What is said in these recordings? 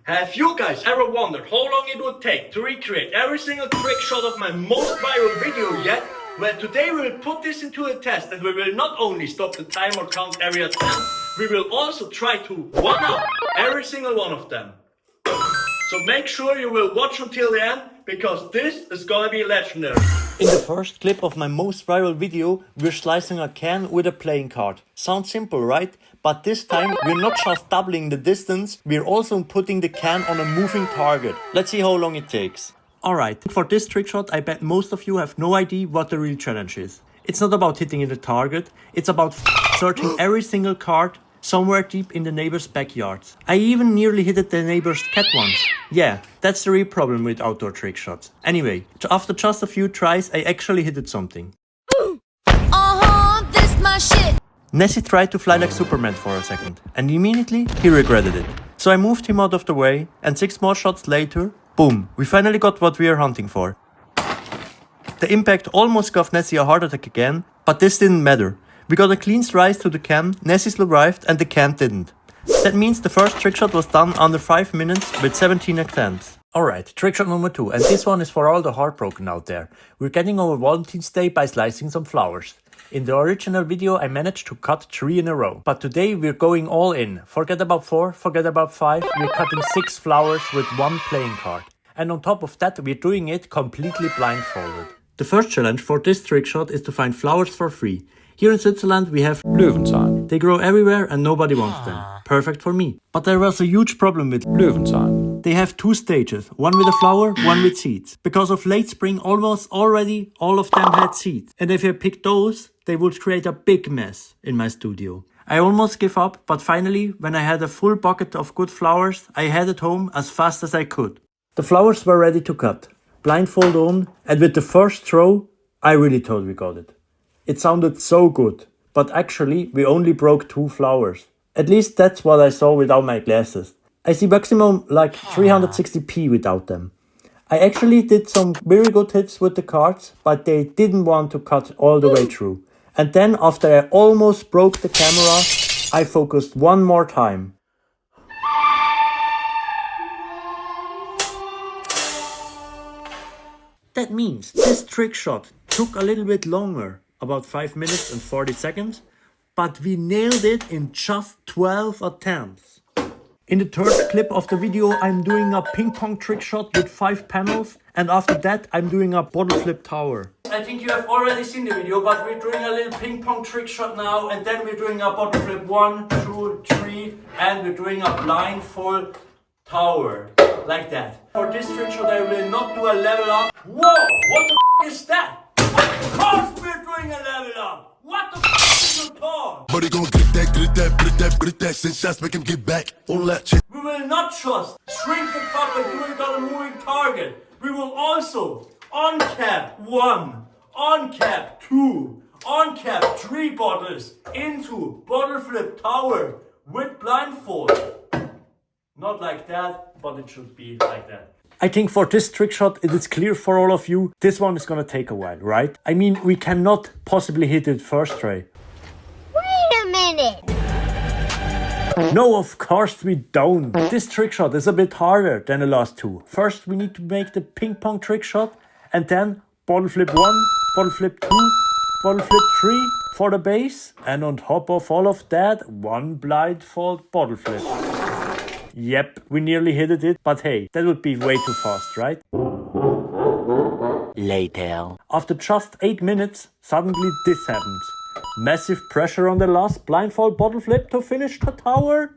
Have you guys ever wondered how long it would take to recreate every single trick shot of my most viral video yet? Well, today we will put this into a test and we will not only stop the time or count every attempt, we will also try to one-up every single one of them. So make sure you will watch until the end, because this is gonna be legendary. In the first clip of my most viral video, we're slicing a can with a playing card. Sounds simple, right? But this time, we're not just doubling the distance, we're also putting the can on a moving target. Let's see how long it takes. Alright, for this trick shot, I bet most of you have no idea what the real challenge is. It's not about hitting the target, it's about searching every single card somewhere deep in the neighbor's backyard. I even nearly hit the neighbor's cat once. Yeah, that's the real problem with outdoor trick shots. Anyway, after just a few tries, I actually hit something. This my shit. Nessie tried to fly like Superman for a second, and immediately he regretted it. So I moved him out of the way, and 6 more shots later, boom, we finally got what we are hunting for. The impact almost gave Nessie a heart attack again, but this didn't matter. We got a clean slice to the can, Nessie survived and the can didn't. That means the first trick shot was done under 5 minutes with 17 attempts. Alright, trick shot number 2, and this one is for all the heartbroken out there. We're getting over Valentine's Day by slicing some flowers. In the original video I managed to cut 3 in a row, but today we're going all in. Forget about 4, forget about 5, we're cutting 6 flowers with 1 playing card. And on top of that we're doing it completely blindfolded. The first challenge for this trick shot is to find flowers for free. Here in Switzerland we have Löwenzahn. They grow everywhere and nobody wants them. Perfect for me. But there was a huge problem with Löwenzahn. They have 2 stages, one with a flower, one with seeds. Because of late spring almost already all of them had seeds. And if I picked those, they would create a big mess in my studio. I almost gave up, but finally, when I had a full bucket of good flowers, I headed home as fast as I could. The flowers were ready to cut, blindfold on, and with the first throw, I really thought we got it. It sounded so good, but actually we only broke 2 flowers. At least that's what I saw without my glasses. I see maximum like 360p without them. I actually did some very good hits with the cards, but they didn't want to cut all the way through. And then after I almost broke the camera, I focused one more time. That means this trick shot took a little bit longer, about 5 minutes and 40 seconds, but we nailed it in just 12 attempts. In the third clip of the video, I'm doing a ping pong trick shot with 5 panels, and after that I'm doing a Bottleflip tower. I think you have already seen the video, but we're doing a little ping pong trick shot now, and then we're doing a Bottleflip 1, 2, 3, and we're doing a blindfold tower, like that. For this trick shot I will not do a level up. Whoa, what the f is that? Of course we're doing a level up! What the f is your thought? But he gon' get that, send shots, make him get back. All that shit. We will not just shrink the cup and do it on a moving target. We will also on-cap 1, on-cap 2, on-cap 3 bottles into Bottleflip tower with blindfold. Not like that, but it should be like that. I think for this trick shot, it is clear for all of you, this one is gonna take a while, right? I mean, we cannot possibly hit it first try. Wait a minute. No, of course we don't. This trick shot is a bit harder than the last 2. First, we need to make the ping pong trick shot, and then Bottleflip 1, Bottleflip 2, Bottleflip 3 for the base, and on top of all of that, 1 blindfold Bottleflip. Yep, we nearly hit it, but hey, that would be way too fast, right? Later. After just 8 minutes, suddenly this happens. Massive pressure on the last blindfold Bottleflip to finish the tower.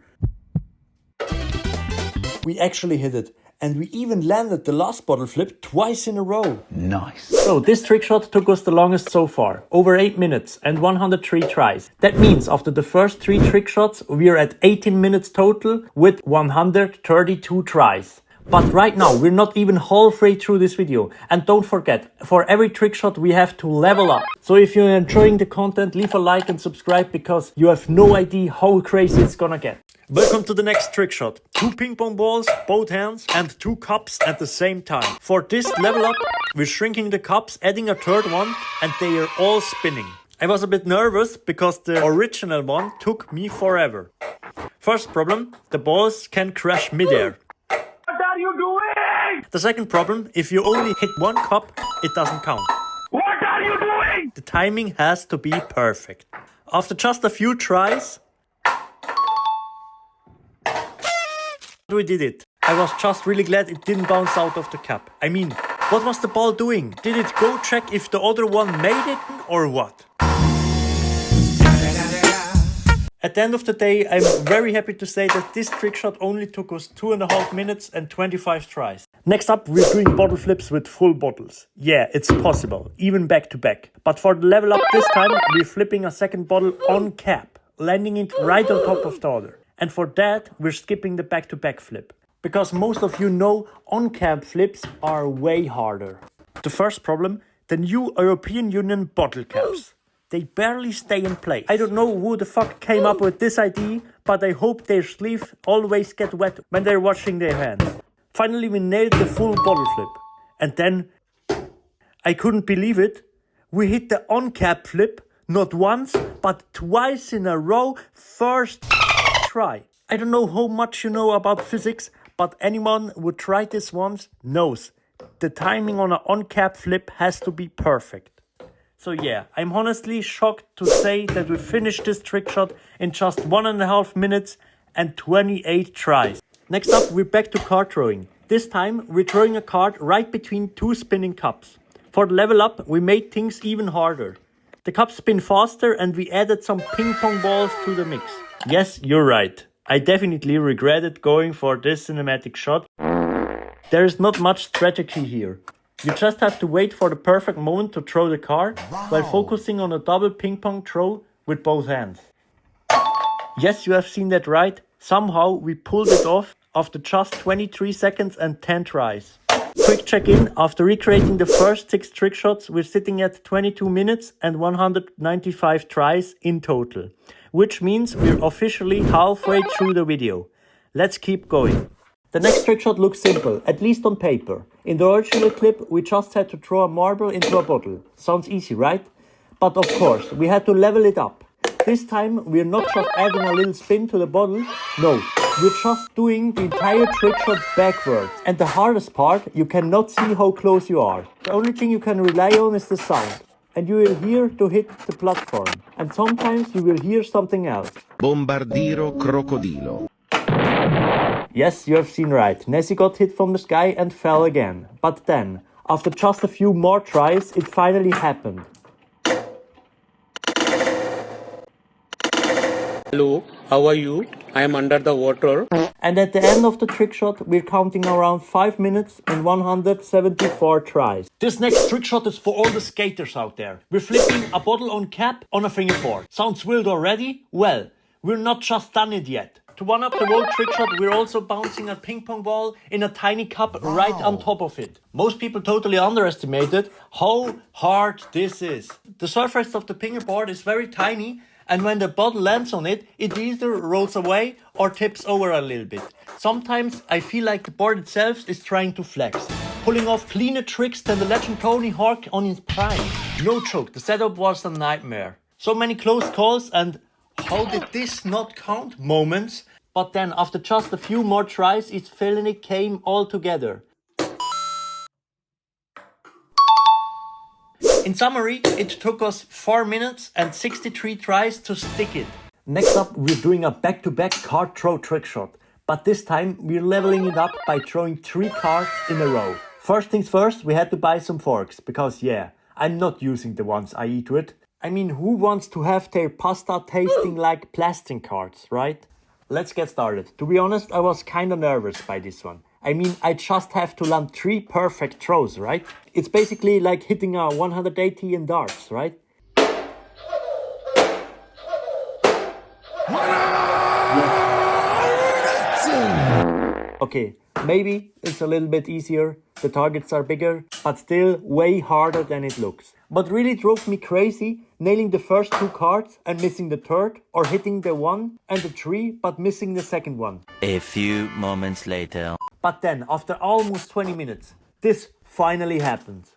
We actually hit it, and we even landed the last Bottleflip twice in a row. Nice. So this trick shot took us the longest so far, over 8 minutes and 103 tries. That means after the first 3 trick shots, we're at 18 minutes total with 132 tries. But right now, we're not even halfway through this video. And don't forget, for every trick shot, we have to level up. So if you're enjoying the content, leave a like and subscribe, because you have no idea how crazy it's gonna get. Welcome to the next trick shot. 2 ping pong balls, both hands, and 2 cups at the same time. For this level up, we're shrinking the cups, adding a third one, and they are all spinning. I was a bit nervous because the original one took me forever. First problem, the balls can crash midair. doing? The second problem, if you only hit one cup, it doesn't count. What are you doing? The timing has to be perfect. After just a few tries, we did it. I was just really glad it didn't bounce out of the cup. I mean, what was the ball doing? Did it go check if the other one made it or what? At the end of the day, I'm very happy to say that this trick shot only took us 2.5 minutes and 25 tries. Next up, we're doing bottle flips with full bottles. Yeah, it's possible, even back to back. But for the level up this time, we're flipping a second bottle on cap, landing it right on top of the other. And for that, we're skipping the back to back flip. Because most of you know, on cap flips are way harder. The first problem, the new European Union bottle caps. They barely stay in place. I don't know who the fuck came up with this idea, but I hope their sleeves always get wet when they're washing their hands. Finally, we nailed the full bottle flip. And then, I couldn't believe it, we hit the on-cap flip, not once, but twice in a row, first try. I don't know how much you know about physics, but anyone who tried this once knows the timing on an on-cap flip has to be perfect. So yeah, I'm honestly shocked to say that we finished this trick shot in just 1.5 minutes and 28 tries. Next up, we're back to card throwing. This time, we're throwing a card right between two spinning cups. For the level up, we made things even harder. The cups spin faster and we added some ping pong balls to the mix. Yes, you're right. I definitely regretted going for this cinematic shot. There is not much strategy here. You just have to wait for the perfect moment to throw the card while focusing on a double ping pong throw with both hands. Yes, you have seen that right. Somehow we pulled it off after just 23 seconds and 10 tries. Quick check-in, after recreating the first 6 trick shots, we're sitting at 22 minutes and 195 tries in total. Which means we're officially halfway through the video. Let's keep going. The next trick shot looks simple, at least on paper. In the original clip, we just had to throw a marble into a bottle. Sounds easy, right? But of course, we had to level it up. This time, we're not just adding a little spin to the bottle. No, we're just doing the entire trick shot backwards. And the hardest part, you cannot see how close you are. The only thing you can rely on is the sound. And you will hear to hit the platform. And sometimes you will hear something else. Bombardiro crocodilo. Yes, you have seen right. Nessie got hit from the sky and fell again. But then, after just a few more tries, it finally happened. Hello, how are you? I am under the water. And at the end of the trick shot, we're counting around 5 minutes and 174 tries. This next trick shot is for all the skaters out there. We're flipping a bottle on cap on a fingerboard. Sounds wild already? Well, we're not just done it yet. To one up the whole trick shot, we're also bouncing a ping pong ball in a tiny cup right on top of it. Most people totally underestimated how hard this is. The surface of the fingerboard is very tiny, and when the bottle lands on it, it either rolls away or tips over a little bit. Sometimes I feel like the board itself is trying to flex, pulling off cleaner tricks than the legend Tony Hawk on his prime. No joke, the setup was a nightmare. So many close calls and how did this not count moments? But then after just a few more tries, it finally came all together. In summary, it took us 4 minutes and 63 tries to stick it. Next up, we're doing a back-to-back card throw trick shot. But this time, we're leveling it up by throwing 3 cards in a row. First things first, we had to buy some forks. Because yeah, I'm not using the ones I eat with. I mean, who wants to have their pasta tasting like plastic cards, right? Let's get started. To be honest, I was kinda nervous by this one. I mean, I just have to land 3 perfect throws, right? It's basically like hitting a 180 in darts, right? Okay, maybe it's a little bit easier, the targets are bigger, but still way harder than it looks. But really drove me crazy, nailing the first 2 cards and missing the third, or hitting the 1 and the 3 but missing the second one. A few moments later. But then, after almost 20 minutes, this finally happened.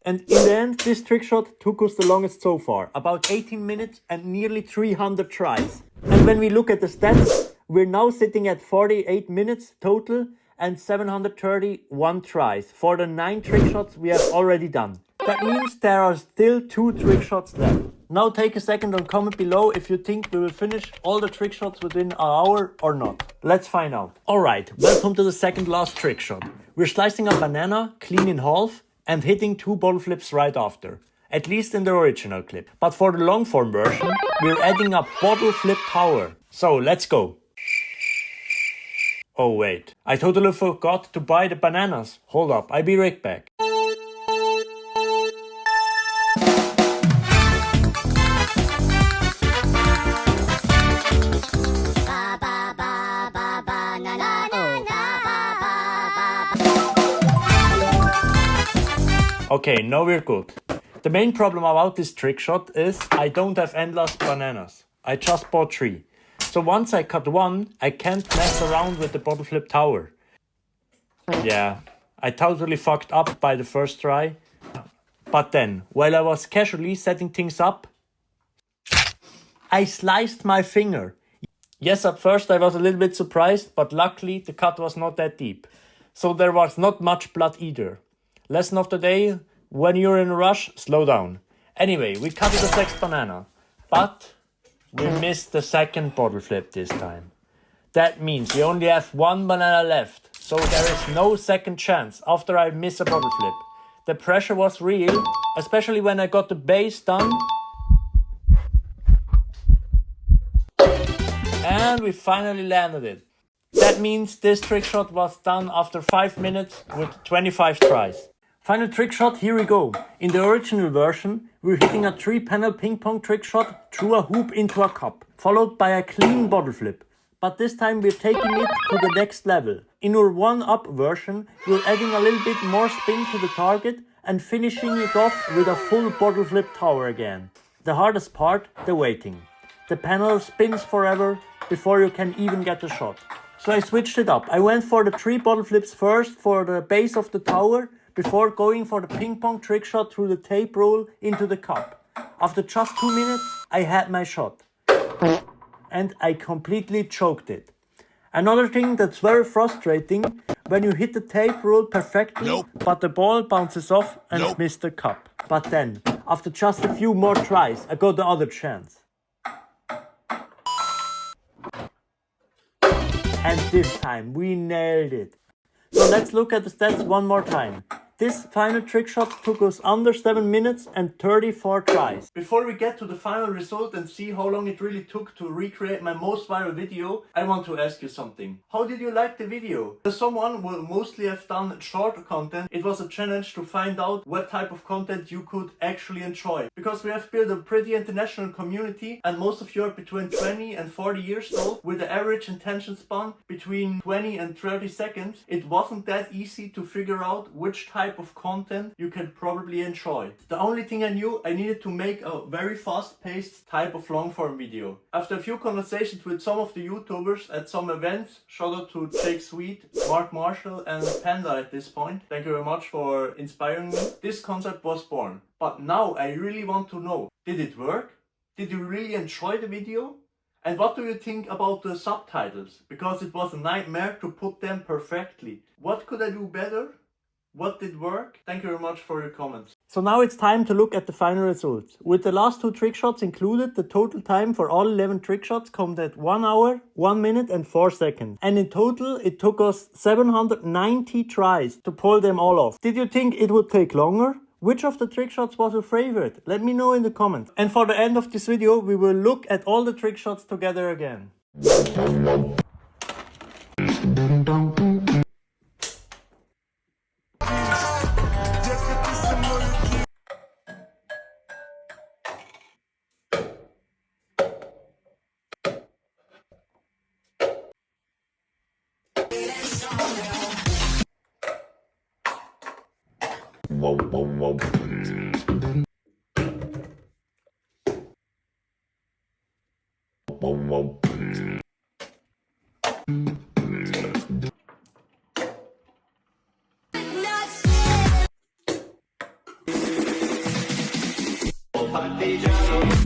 And in the end, this trick shot took us the longest so far, about 18 minutes and nearly 300 tries. And when we look at the stats, we're now sitting at 48 minutes total and 731 tries for the 9 trick shots we have already done. That means there are still 2 trick shots left. Now take a second and comment below if you think we will finish all the trick shots within an hour or not. Let's find out. Alright, welcome to the second last trick shot. We're slicing a banana clean in half and hitting 2 bottle flips right after. At least in the original clip. But for the long form version, we're adding a bottle flip tower. So let's go. Oh wait, I totally forgot to buy the bananas. Hold up, I'll be right back. Okay, now we're good. The main problem about this trick shot is I don't have endless bananas. I just bought 3. So once I cut one, I can't mess around with the bottle flip tower. Yeah, I totally fucked up by the first try. But then, while I was casually setting things up, I sliced my finger. Yes, at first I was a little bit surprised, but luckily the cut was not that deep. So there was not much blood either. Lesson of the day, when you're in a rush, slow down. Anyway, we cut the 6th banana, but we missed the 2nd bottle flip this time. That means we only have 1 banana left, so there is no second chance after I miss a bottle flip. The pressure was real, especially when I got the base done. And we finally landed it. That means this trick shot was done after 5 minutes with 25 tries. Final trick shot, here we go. In the original version, we're hitting a 3-panel ping pong trick shot through a hoop into a cup, followed by a clean bottle flip. But this time we're taking it to the next level. In our 1-up version, we're adding a little bit more spin to the target and finishing it off with a full bottle flip tower again. The hardest part, the waiting. The panel spins forever before you can even get the shot. So I switched it up. I went for the 3 bottle flips first for the base of the tower, before going for the ping pong trick shot through the tape roll into the cup. After just 2 minutes, I had my shot. And I completely choked it. Another thing that's very frustrating, when you hit the tape roll perfectly, but the ball bounces off and missed the cup. But then, after just a few more tries, I got the other chance. And this time, we nailed it. So let's look at the stats one more time. This final trick shot took us under 7 minutes and 34 tries. Before we get to the final result and see how long it really took to recreate my most viral video, I want to ask you something. How did you like the video? As someone who mostly have done short content, it was a challenge to find out what type of content you could actually enjoy. Because we have built a pretty international community and most of you are between 20 and 40 years old with the average attention span between 20 and 30 seconds. It wasn't that easy to figure out which type of content you can probably enjoy. The only thing I knew, I needed to make a very fast-paced type of long-form video. After a few conversations with some of the YouTubers at some events, shout out to Jake Sweet, Mark Marshall and Panda at this point. Thank you very much for inspiring me. This concept was born. But now I really want to know, did it work? Did you really enjoy the video? And what do you think about the subtitles? Because it was a nightmare to put them perfectly. What could I do better? What did work? Thank you very much for your comments. So now it's time to look at the final results. With the last 2 trick shots included, the total time for all 11 trick shots comes at 1 hour, 1 minute and 4 seconds. And in total, it took us 790 tries to pull them all off. Did you think it would take longer? Which of the trick shots was your favorite? Let me know in the comments. And for the end of this video, we will look at all the trick shots together again. partigiano.